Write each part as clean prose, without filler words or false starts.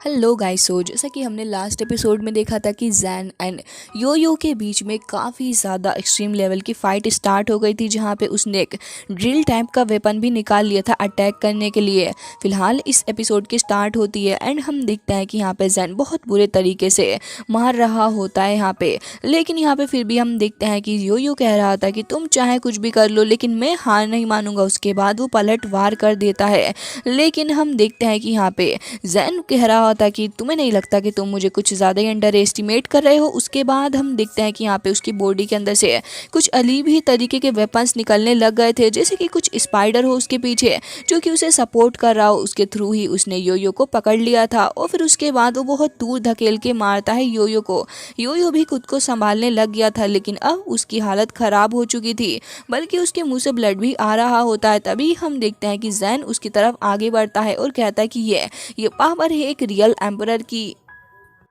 Hello guys. जैसा कि हमने लास्ट एपिसोड में देखा था कि जैन एंड योयो के बीच में काफ़ी ज़्यादा एक्सट्रीम लेवल की फ़ाइट स्टार्ट हो गई थी, जहां पे उसने एक ड्रिल टाइप का वेपन भी निकाल लिया था अटैक करने के लिए। फिलहाल इस एपिसोड की स्टार्ट होती है एंड हम देखते हैं कि यहाँ पे जैन बहुत बुरे तरीके से मार रहा होता है यहाँ पे। लेकिन यहाँ पे फिर भी हम देखते हैं कि योयो कह रहा था कि तुम चाहे कुछ भी कर लो लेकिन मैं हार नहीं मानूंगा। उसके बाद वो पलट वार कर देता है। लेकिन हम देखते हैं कि यहाँ पे जैन कह रहा था कि तुम्हें नहीं लगता कि तुम मुझे कुछ ज़्यादा ही अंडर एस्टिमेट कर रहे हो। उसके बाद हम देखते हैं कि यहाँ पे उसकी बॉडी के अंदर से कुछ अजीब ही तरीके के वेपन्स निकलने लग गए थे, जैसे कि कुछ स्पाइडर हो उसके पीछे जो कि उसे सपोर्ट कर रहा हो। उसके थ्रू ही उसने योयो को पकड़ लिया था और फिर उसके बाद वो बहुत दूर धकेल के मारता है योयो को। योयो भी खुद को संभालने लग गया था, लेकिन अब उसकी हालत खराब हो चुकी थी, बल्कि उसके मुंह से ब्लड भी आ रहा होता है। तभी हम देखते हैं कि जैन उसकी तरफ आगे बढ़ता है और कहता है कि ये पावर है एक रियल एम्परर की,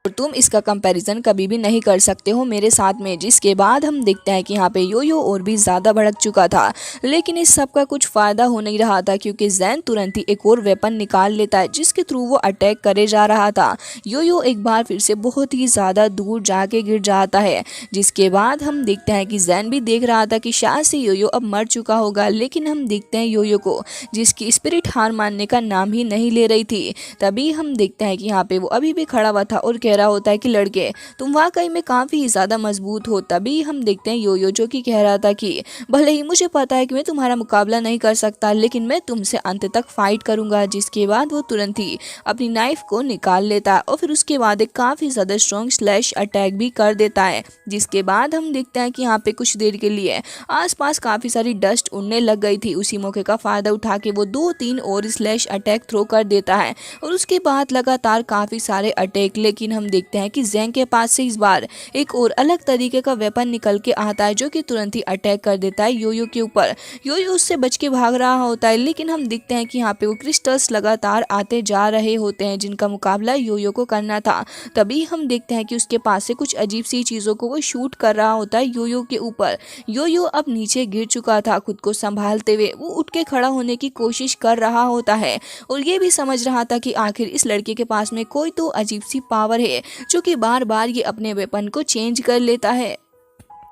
और तुम इसका कंपैरिजन कभी भी नहीं कर सकते हो मेरे साथ में। जिसके बाद हम देखते हैं कि यहाँ पे योयो और भी ज़्यादा भड़क चुका था, लेकिन इस सब का कुछ फ़ायदा हो नहीं रहा था, क्योंकि जैन तुरंत ही एक और वेपन निकाल लेता है जिसके थ्रू वो अटैक करे जा रहा था। योयो एक बार फिर से बहुत ही ज़्यादा दूर जाके गिर जाता है। जिसके बाद हम देखते हैं कि जैन भी देख रहा था कि शायद से योयो अब मर चुका होगा, लेकिन हम देखते हैं योयो को, जिसकी स्पिरिट हार मानने का नाम ही नहीं ले रही थी। तभी हम देखते हैं कि यहाँ पे वो अभी भी खड़ा हुआ था और कह रहा होता है कि लड़के तुम वाकई में काफ़ी ज़्यादा मजबूत हो। तभी हम देखते हैं योयो जो कि कह रहा था कि भले ही मुझे पता है कि मैं तुम्हारा मुकाबला नहीं कर सकता, लेकिन मैं तुमसे अंत तक फाइट करूंगा। जिसके बाद वो तुरंत ही अपनी नाइफ को निकाल लेता है और फिर उसके बाद एक काफ़ी ज़्यादा स्ट्रॉन्ग स्लैश अटैक भी कर देता है। जिसके बाद हम देखते हैं कि यहाँ पे कुछ देर के लिए आसपास काफ़ी सारी डस्ट उड़ने लग गई थी। उसी मौके का फ़ायदा उठा के वो 2-3 और स्लैश अटैक थ्रो कर देता है और उसके बाद लगातार काफ़ी सारे अटैक। लेकिन हम देखते हैं कि जैन के पास से इस बार एक और अलग तरीके का वेपन निकल के आता है, जो कि तुरंत ही अटैक कर देता है योयो के ऊपर। योयो उससे बच के भाग रहा होता है, लेकिन हम देखते हैं कि यहाँ पे वो क्रिस्टल्स लगातार आते जा रहे होते हैं जिनका मुकाबला योयो को करना था। तभी हम देखते हैं कि उसके पास से कुछ अजीब सी चीज़ों को वो शूट कर रहा होता है योयो के ऊपर। योयो अब नीचे गिर चुका था। खुद को संभालते हुए वो उठ के खड़ा होने की कोशिश कर रहा होता है और ये भी समझ रहा था कि आखिर इस लड़के के पास में कोई तो अजीब सी पावर है, जो कि बार बार ये अपने वेपन को चेंज कर लेता है।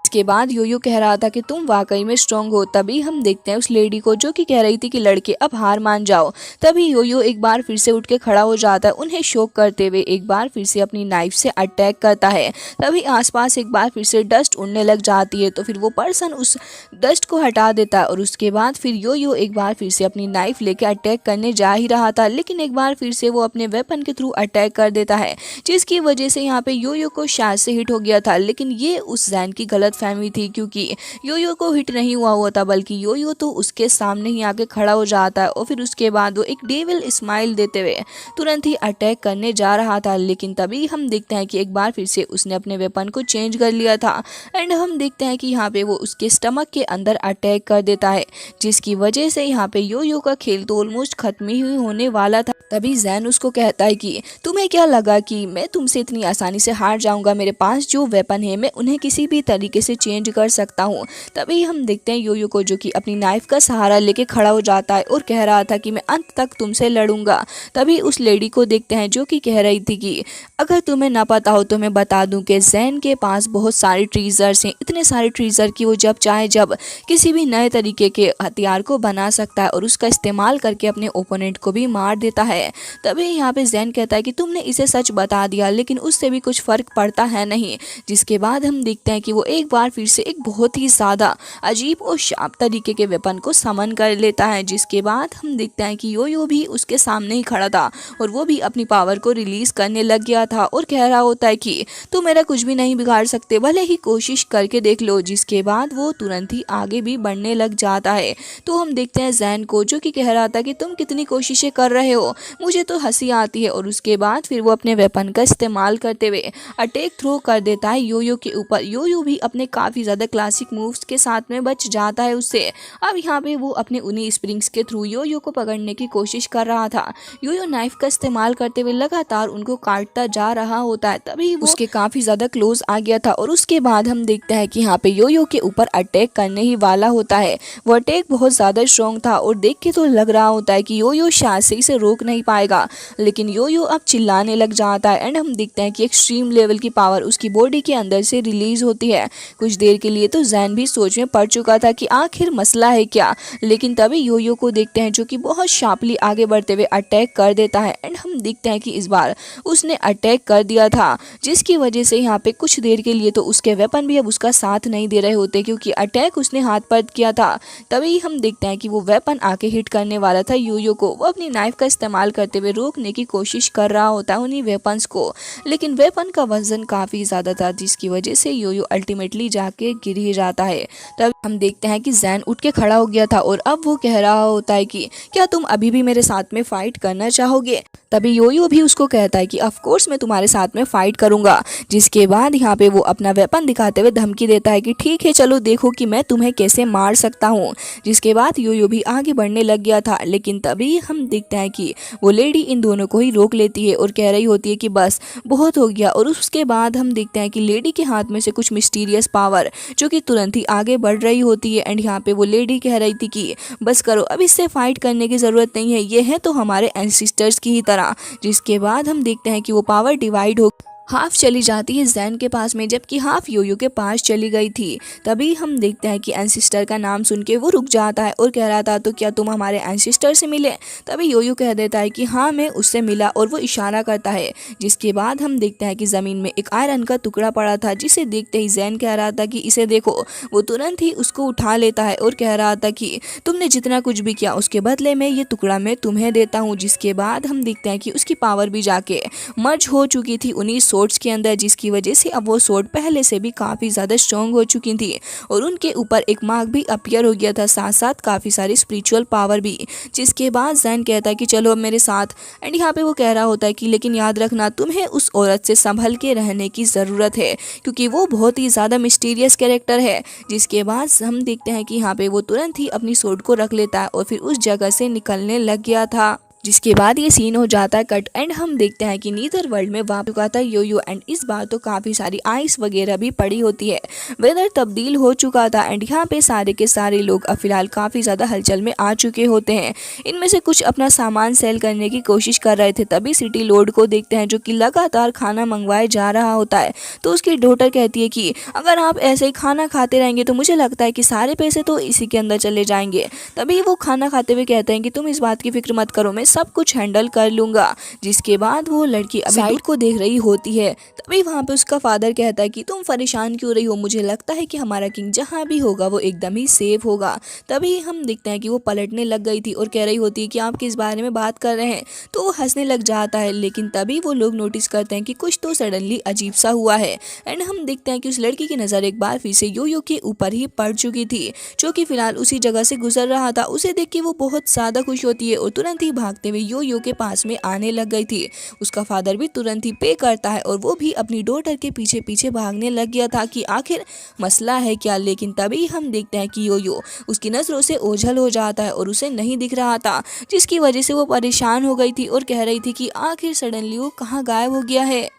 इसके बाद योयो कह रहा था कि तुम वाकई में स्ट्रांग हो। तभी हम देखते हैं उस लेडी को जो कि कह रही थी कि लड़के अब हार मान जाओ। तभी योयो एक बार फिर से उठ के खड़ा हो जाता है, उन्हें शॉक करते हुए एक बार फिर से अपनी नाइफ से अटैक करता है। तभी आसपास एक बार फिर से डस्ट उड़ने लग जाती है, तो फिर वो पर्सन उस डस्ट को हटा देता है और उसके बाद फिर योयो एक बार फिर से अपनी नाइफ लेके अटैक करने जा ही रहा था, लेकिन एक बार फिर से वो अपने वेपन के थ्रू अटैक कर देता है, जिसकी वजह से यहाँ पे योयो को शायद से हिट हो गया था। लेकिन ये उस जैन की गलत फहमी थी, क्योंकि योयो को हिट नहीं हुआ था, बल्कि योयो तो उसके सामने ही आके खड़ा हो जाता है और फिर उसके बाद वो एक डेविल स्माइल देते हुए तुरंत ही अटैक करने जा रहा था। लेकिन तभी हम देखते हैं कि एक बार फिर से उसने अपने वेपन को चेंज कर लिया था एंड हम देखते हैं कि यहाँ पे वो उसके स्टमक के अंदर अटैक कर देता है, जिसकी वजह से यहाँ पे योयो का खेल तो ऑलमोस्ट खत्म ही होने वाला था। तभी जैन उसको कहता है कि तुम्हें क्या लगा कि मैं तुमसे इतनी आसानी से हार जाऊंगा? मेरे पास जो वेपन है मैं उन्हें किसी भी तरीके से चेंज कर सकता हूँ। तभी हम देखते हैं योयो को, जो कि अपनी नाइफ का सहारा लेके खड़ा हो जाता है और कह रहा था कि मैं अंत तक तुमसे लड़ूंगा। तभी उस लेडी को देखते हैं जो कि कह रही थी कि अगर तुम्हें ना पता हो तो मैं बता दूं कि जैन के पास बहुत सारे ट्रीजर्स हैं, इतने सारे ट्रीजर कि वो जब चाहे जब किसी भी नए तरीके के हथियार को बना सकता है और उसका इस्तेमाल करके अपने ओपोनेंट को भी मार देता है। तभी यहाँ पे जैन कहता है कि तुमने इसे सच बता दिया, लेकिन उससे भी कुछ फर्क पड़ता है नहीं। जिसके बाद हम देखते हैं कि वो एक बार फिर से एक बहुत ही ज़्यादा अजीब और शार्प तरीके के वेपन को समन कर लेता है। जिसके बाद हम देखते हैं कि योयो भी उसके सामने ही खड़ा था और वो भी अपनी पावर को रिलीज करने लग गया था और कह रहा होता है कि तुम मेरा कुछ भी नहीं बिगाड़ सकते, भले ही कोशिश करके देख लो। जिसके बाद वो तुरंत ही आगे भी बढ़ने लग जाता है। तो हम देखते हैं जैन को, जो कि कह रहा था कि तुम कितनी कोशिशें कर रहे हो, मुझे तो हंसी आती है। और उसके बाद फिर वो अपने वेपन का इस्तेमाल करते हुए अटैक थ्रो कर देता है योयो के ऊपर। योयो भी अपने काफ़ी ज़्यादा क्लासिक मूव्स के साथ में बच जाता है उससे। अब यहाँ पे वो अपने उन्हीं स्प्रिंग्स के थ्रू योयो को पकड़ने की कोशिश कर रहा था। योयो नाइफ का इस्तेमाल करते हुए लगातार उनको काटता जा रहा होता है, तभी वो उसके काफ़ी ज़्यादा क्लोज आ गया था। और उसके बाद हम देखते हैं कि यहाँ पे योयो के ऊपर अटैक करने ही वाला होता है। वो अटैक बहुत ज़्यादा स्ट्रॉन्ग था और देख के तो लग रहा होता है कि योयो शायद से इसे रोक नहीं पाएगा, लेकिन योयो अब चिल्लाने लग जाता है। एंड हम देखते हैं कि एक्सट्रीम लेवल की पावर उसकी बॉडी के अंदर से रिलीज होती है। कुछ देर के लिए तो जैन भी सोच में पड़ चुका था कि आखिर मसला है क्या, लेकिन तभी योयो को देखते हैं जो कि बहुत शार्पली आगे बढ़ते हुए अटैक कर देता है। एंड हम देखते हैं कि इस बार उसने अटैक कर दिया था, जिसकी वजह से यहाँ पे कुछ देर के लिए तो उसके वेपन भी अब उसका साथ नहीं दे रहे होते, क्योंकि अटैक उसने हाथ पर किया था। तभी हम देखते हैं कि वो वेपन आके हिट करने वाला था योयो को। वो अपनी नाइफ का इस्तेमाल करते हुए रोकने की कोशिश कर रहा होता है उन्हीं वेपन्स को, लेकिन वेपन का वजन काफ़ी ज़्यादा था, जिसकी वजह से योयो अल्टीमेटली जाके गिर ही जाता है। तब हम देखते हैं कि जैन उठ के खड़ा हो गया था और अब वो कह रहा होता है कि क्या तुम अभी भी मेरे साथ में फाइट करना चाहोगे। तभी योयो भी उसको कहता है कि ऑफ कोर्स मैं तुम्हारे साथ में फाइट करूंगा। जिसके बाद यहाँ पे वो अपना वेपन दिखाते हुए धमकी देता है कि ठीक है चलो देखो कि मैं तुम्हें कैसे मार सकता हूँ। जिसके बाद योयो भी आगे बढ़ने लग गया था, लेकिन तभी हम देखते हैं कि वो लेडी इन दोनों को ही रोक लेती है और कह रही होती है कि बस बहुत हो गया। और उसके बाद हम देखते हैं कि लेडी के हाथ में से कुछ मिस्टीरियस पावर जो कि तुरंत ही आगे बढ़ रही होती है। एंड यहाँ पे वो लेडी कह रही थी कि बस करो, अब इससे फाइट करने की ज़रूरत नहीं है, ये है तो हमारे एंसिस्टर्स की ही तरह। जिसके बाद हम देखते हैं कि वो पावर डिवाइड हो हाफ चली जाती है जैन के पास में, जबकि हाफ योयो के पास चली गई थी। तभी हम देखते हैं कि एंसिस्टर का नाम सुन के वो रुक जाता है और कह रहा था तो क्या तुम हमारे एंसिस्टर से मिले। तभी योयो कह देता है कि हाँ मैं उससे मिला, और वो इशारा करता है। जिसके बाद हम देखते हैं कि ज़मीन में एक आयरन का टुकड़ा पड़ा था, जिसे देखते ही जैन कह रहा था कि इसे देखो। वो तुरंत ही उसको उठा लेता है और कह रहा था कि तुमने जितना कुछ भी किया उसके बदले में ये टुकड़ा मैं तुम्हें देता हूँ। जिसके बाद हम देखते हैं कि उसकी पावर भी जाके मर्ज हो चुकी थी उन्हीं सोर्ड्स के अंदर, जिसकी वजह से अब वो सोर्ड पहले से भी काफ़ी ज़्यादा स्ट्रॉन्ग हो चुकी थी और उनके ऊपर एक मार्क भी अपीयर हो गया था, साथ साथ काफ़ी सारी स्पिरिचुअल पावर भी। जिसके बाद जैन कहता है कि चलो अब मेरे साथ। एंड यहाँ पे वो कह रहा होता है कि लेकिन याद रखना तुम्हें उस औरत से संभल के रहने की ज़रूरत है, क्योंकि वो बहुत ही ज़्यादा मिस्टीरियस कैरेक्टर है। जिसके बाद हम देखते हैं कि यहाँ पे वो तुरंत ही अपनी सोर्ड को रख लेता है और फिर उस जगह से निकलने लग गया था। जिसके बाद ये सीन हो जाता है कट एंड हम देखते हैं कि नीदर वर्ल्ड में वापस चुका था योयो। एंड इस बार तो काफ़ी सारी आइस वगैरह भी पड़ी होती है, वेदर तब्दील हो चुका था। एंड यहाँ पे सारे के सारे लोग अब फिलहाल काफ़ी ज़्यादा हलचल में आ चुके होते हैं। इनमें से कुछ अपना सामान सेल करने की कोशिश कर रहे थे, तभी सिटी लॉर्ड को देखते हैं जो कि लगातार खाना मंगवाए जा रहा होता है। तो उसकी डॉटर कहती है कि अगर आप ऐसे ही खाना खाते रहेंगे तो मुझे लगता है कि सारे पैसे तो इसी के अंदर चले जाएंगे। तभी वो खाना खाते हुए कहते हैं कि तुम इस बात की फिक्र मत करो, मैं सब कुछ हैंडल कर लूंगा। जिसके बाद वो लड़की साइड को देख रही होती है। तभी वहाँ पे उसका फादर कहता है कि तुम परेशान क्यों रही हो, मुझे लगता है कि हमारा किंग जहाँ भी होगा वो एकदम ही सेफ होगा। तभी हम देखते हैं कि वो पलटने लग गई थी और कह रही होती है कि आप किस बारे में बात कर रहे हैं। तो वो हंसने लग जाता है, लेकिन तभी वो लोग नोटिस करते हैं कि कुछ तो सडनली अजीब सा हुआ है। एंड हम देखते हैं कि उस लड़की की नज़र एक बार फिर से योयो के ऊपर ही पड़ चुकी थी, जो कि फिलहाल उसी जगह से गुजर रहा था। उसे देख के वो बहुत ज़्यादा खुश होती है और तुरंत ही भागते हुए योयो के पास में आने लग गई थी। उसका फादर भी तुरंत ही पे करता है और वो भी अपनी डॉटर के पीछे पीछे भागने लग गया था कि आखिर मसला है क्या। लेकिन तभी हम देखते हैं कि योयो उसकी नज़रों से ओझल हो जाता है और उसे नहीं दिख रहा था, जिसकी वजह से वो परेशान हो गई थी और कह रही थी कि आखिर सडनली वो कहाँ गायब हो गया है।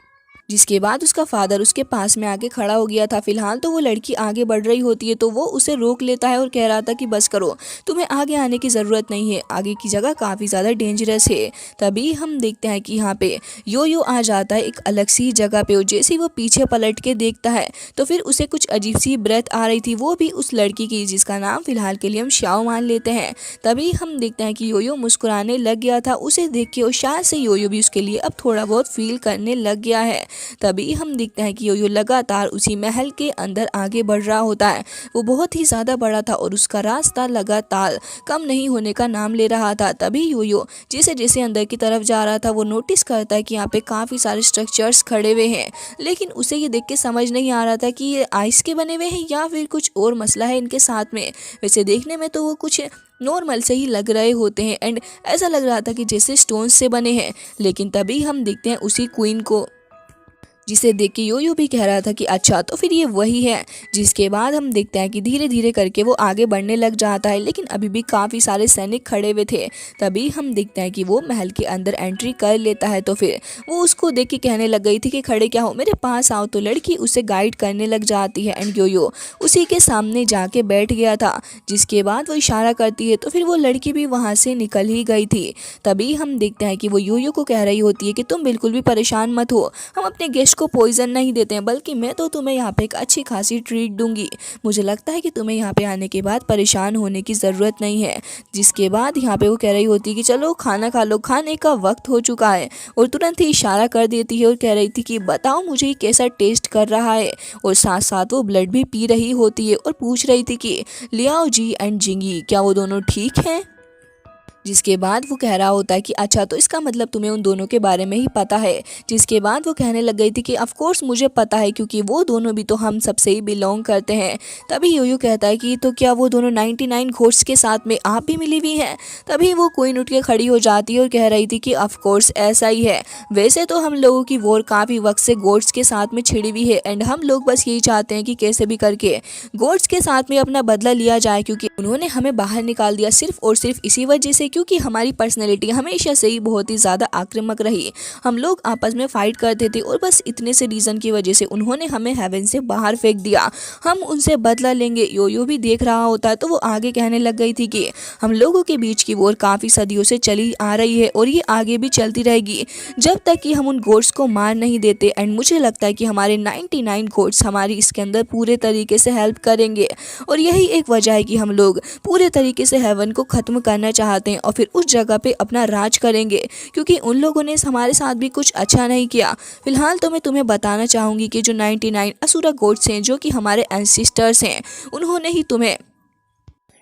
जिसके बाद उसका फादर उसके पास में आके खड़ा हो गया था। फिलहाल तो वो लड़की आगे बढ़ रही होती है तो वो उसे रोक लेता है और कह रहा था कि बस करो, तुम्हें आगे आने की ज़रूरत नहीं है, आगे की जगह काफ़ी ज़्यादा डेंजरस है। तभी हम देखते हैं कि यहाँ पे योयो आ जाता है एक अलग सी जगह पे। जैसे ही वो पीछे पलट के देखता है तो फिर उसे कुछ अजीब सी ब्रेथ आ रही थी, वो भी उस लड़की की, जिसका नाम फिलहाल के लिए हम शाओ मान लेते हैं। तभी हम देखते हैं कि योयो मुस्कुराने लग गया था उसे देख के, और शायद से योयो भी उसके लिए अब थोड़ा बहुत फील करने लग गया है। तभी हम देखते हैं कि योयो लगातार उसी महल के अंदर आगे बढ़ रहा होता है। वो बहुत ही ज़्यादा बड़ा था और उसका रास्ता लगातार कम नहीं होने का नाम ले रहा था। तभी योयो जैसे जैसे अंदर की तरफ जा रहा था वो नोटिस करता है कि यहाँ पे काफ़ी सारे स्ट्रक्चर्स खड़े हुए हैं, लेकिन उसे ये देख के समझ नहीं आ रहा था कि ये आइस के बने हुए हैं या फिर कुछ और मसला है इनके साथ में। वैसे देखने में तो वो कुछ नॉर्मल से ही लग रहे होते हैं एंड ऐसा लग रहा था कि जैसे स्टोन से बने हैं। लेकिन तभी हम देखते हैं उसी क्वीन को जिसे देख के योयो भी कह रहा था कि अच्छा तो फिर ये वही है। जिसके बाद हम देखते हैं कि धीरे धीरे करके वो आगे बढ़ने लग जाता है, लेकिन अभी भी काफ़ी सारे सैनिक खड़े हुए थे। तभी हम देखते हैं कि वो महल के अंदर एंट्री कर लेता है। तो फिर वो उसको देख के कहने लग गई थी कि खड़े क्या हो, मेरे पास आओ। तो लड़की उसे गाइड करने लग जाती है एंड योयो उसी के सामने जाके बैठ गया था। जिसके बाद वो इशारा करती है तो फिर वो लड़की भी वहाँ से निकल ही गई थी। तभी हम देखते हैं कि वो योयो को कह रही होती है कि तुम बिल्कुल भी परेशान मत हो, हम अपने गेस्ट को पॉइजन नहीं देते हैं, बल्कि मैं तो तुम्हें यहाँ पे एक अच्छी खासी ट्रीट दूंगी। मुझे लगता है कि तुम्हें यहाँ पे आने के बाद परेशान होने की ज़रूरत नहीं है। जिसके बाद यहाँ पे वो कह रही होती है कि चलो खाना खा लो, खाने का वक्त हो चुका है। और तुरंत ही इशारा कर देती है और कह रही थी कि बताओ मुझे ये कैसा टेस्ट कर रहा है। और साथ साथ वो ब्लड भी पी रही होती है और पूछ रही थी कि लियाओ जी एंड जिंगी क्या वो दोनों ठीक हैं। जिसके बाद वो कह रहा होता है कि अच्छा तो इसका मतलब तुम्हें उन दोनों के बारे में ही पता है। जिसके बाद वो कहने लग गई थी कि ऑफ कोर्स मुझे पता है, क्योंकि वो दोनों भी तो हम सबसे ही बिलोंग करते हैं। तभी योयो कहता है कि तो क्या वो दोनों 99 घोस्ट के साथ में आप भी मिली हुई हैं। तभी वो क्वीन उठ के खड़ी हो जाती है और कह रही थी कि ऑफ कोर्स ऐसा ही है। वैसे तो हम लोगों की वॉर काफ़ी वक्त से गोड्स के साथ में छिड़ी हुई है एंड हम लोग बस यही चाहते हैं कि कैसे भी करके गोड्स के साथ में अपना बदला लिया जाए, क्योंकि उन्होंने हमें बाहर निकाल दिया सिर्फ और सिर्फ इसी वजह से क्योंकि हमारी पर्सनैलिटी हमेशा से ही बहुत ही ज़्यादा आक्रामक रही। हम लोग आपस में फाइट करते थे और बस इतने से रीज़न की वजह से उन्होंने हमें हेवन से बाहर फेंक दिया। हम उनसे बदला लेंगे। योयो भी देख रहा होता है तो वो आगे कहने लग गई थी कि हम लोगों के बीच की वॉर काफ़ी सदियों से चली आ रही है और ये आगे भी चलती रहेगी जब तक कि हम उन गोड्स को मार नहीं देते। एंड मुझे लगता है कि हमारे 99 गोड्स हमारी इसके अंदर पूरे तरीके से हेल्प करेंगे और यही एक वजह है कि हम लोग पूरे तरीके से हेवन को ख़त्म करना चाहते हैं और फिर उस जगह पे अपना राज करेंगे, क्योंकि उन लोगों ने हमारे साथ भी कुछ अच्छा नहीं किया। फिलहाल तो मैं तुम्हें बताना चाहूँगी कि जो 99 असुरा गोड्स हैं जो कि हमारे एंसिस्टर्स हैं, उन्होंने ही तुम्हें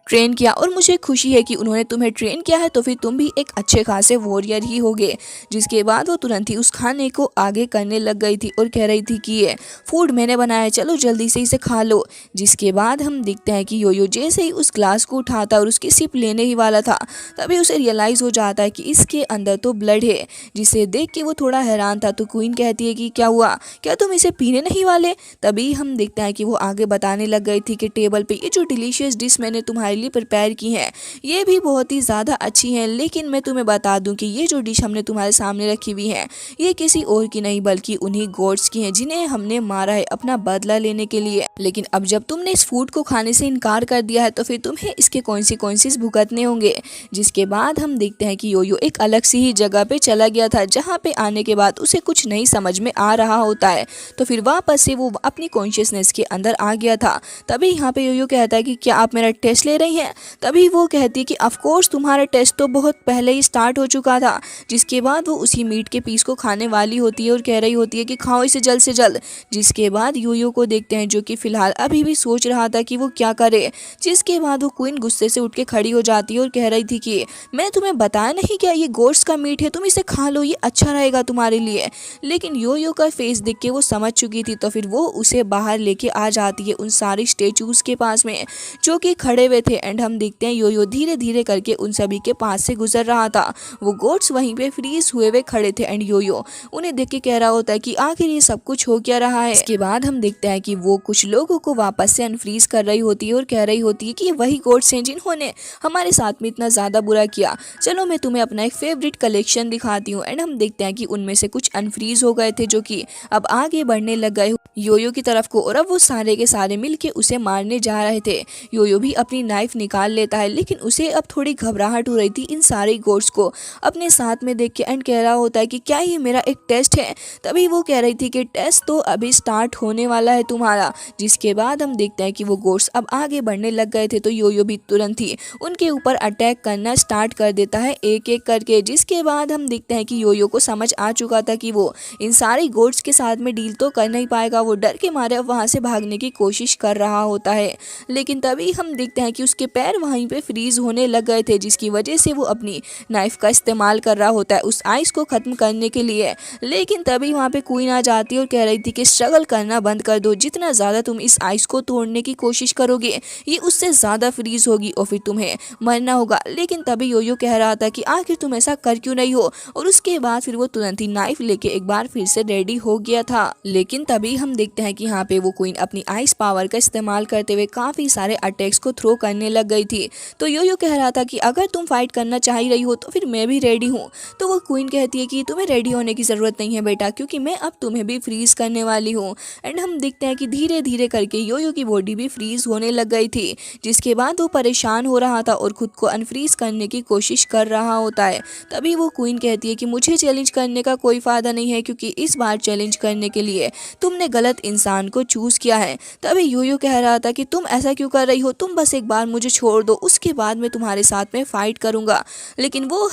ट्रेन किया और मुझे खुशी है कि उन्होंने तुम्हें ट्रेन किया है, तो फिर तुम भी एक अच्छे खासे वॉरियर ही होगे। जिसके बाद वो तुरंत ही उस खाने को आगे करने लग गई थी और कह रही थी कि ये फूड मैंने बनाया है, चलो जल्दी से इसे खा लो। जिसके बाद हम देखते हैं कि योयो जैसे ही उस ग्लास को उठाता और उसकी सिप लेने ही वाला था, तभी उसे रियलाइज़ हो जाता है कि इसके अंदर तो ब्लड है। जिसे देख के वो थोड़ा हैरान था। तो क्वीन कहती है कि क्या हुआ, क्या तुम इसे पीने नहीं वाले। तभी हम देखते हैं कि वो आगे बताने लग गई थी कि टेबल पे ये जो डिलीशियस डिश मैंने तुम्हारे लिए प्रिपेयर की है ये भी बहुत ही ज़्यादा अच्छी है, लेकिन मैं तुम्हें बता दूं कि ये जो डिश हमने तुम्हारे सामने रखी हुई है ये किसी और की नहीं बल्कि उन्हीं गॉड्स की है जिन्हें हमने मारा है अपना बदला लेने के लिए। लेकिन अब जब तुमने इस फूड को खाने से इनकार कर दिया है तो फिर तुम्हें इसके कॉन्सिक्वेंसेस भुगतने होंगे। जिसके बाद हम देखते हैं कि योयो एक अलग सी ही जगह पे चला गया था, जहाँ पे आने के बाद उसे कुछ नहीं समझ में आ रहा होता है। तो फिर वापस से वो अपनी कॉन्शियसनेस के अंदर आ गया था। तभी यहाँ पे योयो कहता है कि क्या आप मेरा टेस्ट ले रही हैं। तभी वो कहती है कि ऑफ कोर्स तुम्हारा टेस्ट तो बहुत पहले ही स्टार्ट हो चुका था। जिसके बाद वो उसी मीट के पीस को खाने वाली होती है और कह रही होती है कि खाओ इसे जल्द से जल्द। जिसके बाद योयो को देखते हैं जो कि फिलहाल अभी भी सोच रहा था कि वो क्या करे। जिसके बाद वो क्वीन गुस्से से उठ के खड़ी हो जाती है और कह रही थी कि मैं तुम्हें बताया नहीं क्या ये गोश्त का मीट है, तुम इसे खा लो, ये अच्छा रहेगा तुम्हारे लिए। लेकिन योयो का फेस देख के वो समझ चुकी थी। तो फिर वो उसे बाहर लेके आ जाती है उन सारे स्टेचूज के पास में जो कि खड़े हुए थे। एंड हम देखते हैं योयो धीरे धीरे करके उन सभी के पास से गुजर रहा था। वो गोड्स वहीं पे फ्रीज हुए हुए खड़े थे एंड योयो उन्हें देख के कह रहा होता है कि आखिर ये सब कुछ हो क्या रहा है। इसके बाद हम देखते हैं कि वो कुछ लोगों को वापस से अनफ्रीज कर रही होती है और कह रही होती है कि ये वही गोड्स हैं जिन्होंने हमारे साथ में इतना ज़्यादा बुरा किया। चलो मैं तुम्हें अपना एक फेवरेट कलेक्शन दिखाती हूँ। एंड हम देखते हैं कि उनमें से कुछ अनफ्रीज हो गए थे जो कि अब आगे बढ़ने लग गए योयो की तरफ को, और अब वो सारे के सारे मिलके उसे मारने जा रहे थे। योयो भी अपनी नाइफ निकाल लेता है, लेकिन उसे अब थोड़ी घबराहट हो रही थी इन सारे गोड्स को अपने साथ में देख के। एंड कह रहा होता है कि क्या ये मेरा एक टेस्ट है। तभी वो कह रही थी कि टेस्ट तो अभी स्टार्ट होने वाला है तुम्हारा। जिसके बाद हम देखते हैं कि वो गोड्स अब आगे बढ़ने लग गए थे। तो योयो भी तुरंत ही उनके ऊपर अटैक करना स्टार्ट कर देता है एक एक करके। जिसके बाद हम देखते हैं कि योयो को समझ आ चुका था कि वो इन सारे गोड्स के साथ में डील तो कर नहीं पाएगा। वो डर के मारे अब वहाँ से भागने की कोशिश कर रहा होता है, लेकिन तभी हम देखते हैं कि उसके पैर वहीं पे फ्रीज होने लग गए थे, जिसकी वजह से वो अपनी नाइफ का इस्तेमाल कर रहा होता है उस आइस को ख़त्म करने के लिए। लेकिन तभी वहाँ पे क्वीन आ जाती है और कह रही थी कि स्ट्रगल करना बंद कर दो, जितना ज़्यादा तुम इस आइस को तोड़ने की कोशिश करोगे ये उससे ज़्यादा फ्रीज होगी और फिर तुम्हें मरना होगा। लेकिन तभी योयो कह रहा था कि आखिर तुम ऐसा कर क्यों नहीं हो, और उसके बाद फिर वो तुरंत ही नाइफ लेके एक बार फिर से रेडी हो गया था। लेकिन तभी हम देखते हैं कि यहाँ पे वो क्वीन अपनी आइस पावर का इस्तेमाल करते हुए काफ़ी सारे अटैक्स को थ्रो करने लग गई थी। तो योयो कह रहा था कि अगर तुम फाइट करना चाह ही रही हो तो फिर मैं भी रेडी हूँ। तो वो क्वीन कहती है कि तुम्हें रेडी होने की ज़रूरत नहीं है बेटा, क्योंकि मैं अब तुम्हें भी फ्रीज करने वाली हूँ। एंड हम देखते हैं कि धीरे धीरे करके योयो की बॉडी भी फ्रीज होने लग गई थी, जिसके बाद वो परेशान हो रहा था और खुद को अनफ्रीज करने की कोशिश कर रहा होता है। तभी वो क्वीन कहती है कि मुझे चैलेंज करने का कोई फ़ायदा नहीं है, क्योंकि इस बार चैलेंज करने के लिए तुमने गलत इंसान को चूज़ किया है। तभी योयो कह रहा था कि तुम ऐसा क्यों कर रही हो, तुम बस एक बार मुझे छोड़ दो, उसके बाद मैं तुम्हारे साथ में फ़ाइट करूँगा। लेकिन वो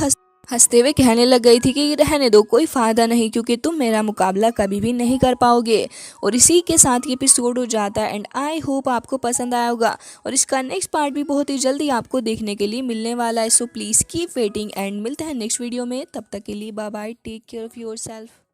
हंसते हुए कहने लग गई थी कि रहने दो, कोई फ़ायदा नहीं, क्योंकि तुम मेरा मुकाबला कभी भी नहीं कर पाओगे। और इसी के साथ ये एपिसोड हो जाता है एंड आई होप आपको पसंद आया होगा, और इसका नेक्स्ट पार्ट भी बहुत ही जल्दी आपको देखने के लिए मिलने वाला है। So please keep waiting and मिलते हैं नेक्स्ट वीडियो में। तब तक के लिए bye bye, take care of your self.